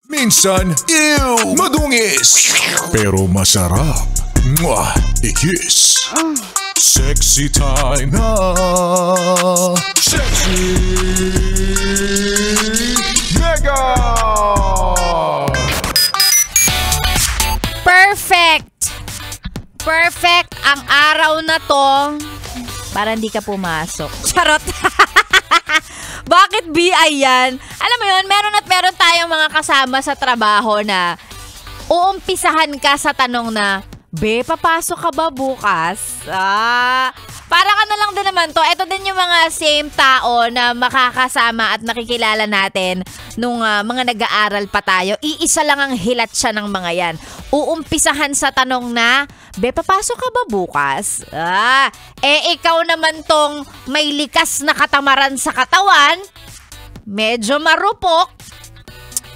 Minsan, ew, madungis. Pero masarap. Mwah, ikis. Sexy time na. Sexy Mega! Perfect! Perfect ang araw na to. Para hindi ka pumasok. Charot! Bakit BI yan? Alam mo yun, meron tayong mga kasama sa trabaho na uumpisahan ka sa tanong na, Be, papasok ka ba bukas? Para ka na lang din naman to. Ito din yung mga same tao na makakasama at nakikilala natin nung mga nag-aaral pa tayo. Iisa lang ang hilat siya ng mga yan. Uumpisahan sa tanong na, Be, papasok ka ba bukas? Ikaw naman tong may likas na katamaran sa katawan, medyo marupok.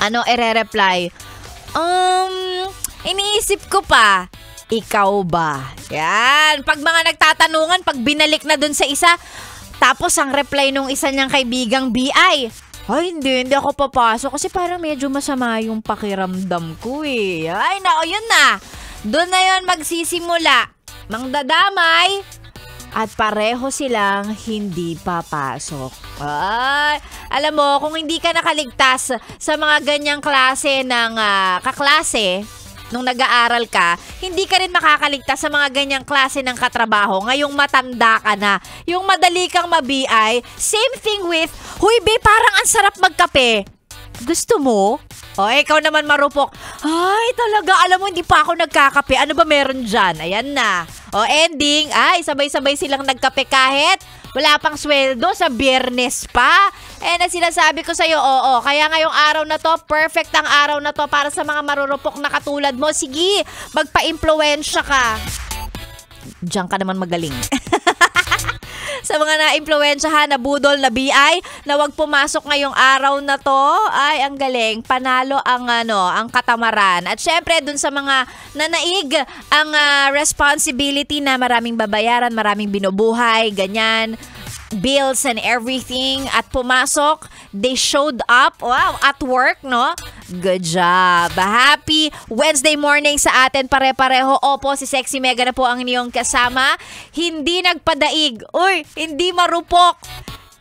Ano ire-reply? Iniisip ko pa. Ikaw ba? Yan. Pag mga nagtatanungan, pag binalik na dun sa isa, tapos ang reply nung isa niyang kaibigang BI, ay, hindi ako papasok kasi parang medyo masama yung pakiramdam ko eh. Ay, nako, yun na. Doon na yun magsisimula. Mangdadamay at pareho silang hindi papasok. Ay, alam mo, kung hindi ka nakaligtas sa mga ganyang klase ng kaklase, nung nag-aaral ka, hindi ka rin makakaligtas sa mga ganyang klase ng katrabaho ngayong matanda ka na. Yung madali kang ma-BI, same thing with, huy be, parang ang sarap magkape. Gusto mo? O, ikaw naman marupok. Ay, talaga, alam mo, hindi pa ako nagkakape. Ano ba meron dyan? Ayan na. O, ending, ay, sabay-sabay silang nagkape kahit wala pang sweldo sa Biyernes pa. Na sinasabi ko sa'yo, oo. Kaya ngayong araw na to, perfect ang araw na to para sa mga marurupok na katulad mo. Sige, magpa-impluwensya ka. Diyan ka naman magaling. Sa mga na-impluwensyahan na budol na BI na wag pumasok ngayong araw na to, ay ang galing, panalo ang ang katamaran. At syempre dun sa mga nanaig ang responsibility na maraming babayaran, maraming binubuhay, ganyan, bills and everything, at pumasok, they showed up, wow, at work, no? Good job. Happy Wednesday morning sa atin pare-pareho. Opo, si Sexy Mega na po ang inyong kasama. Hindi nagpadaig. Uy, hindi marupok.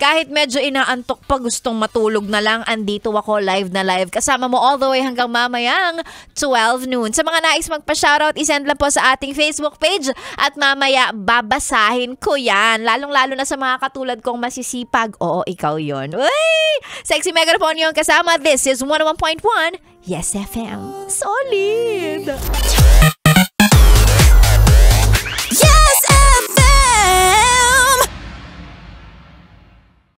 Kahit medyo inaantok pa, gustong matulog na lang, andito ako live na live. Kasama mo all the way hanggang mamayang 12 noon. Sa mga nais magpa-shoutout, isend lang po sa ating Facebook page at mamaya babasahin ko yan. Lalong-lalo na sa mga katulad kong masisipag. Oo, ikaw yon. Uy! Sexy Mega na po ang inyong kasama. This is 101.1 Yes FM. Solid!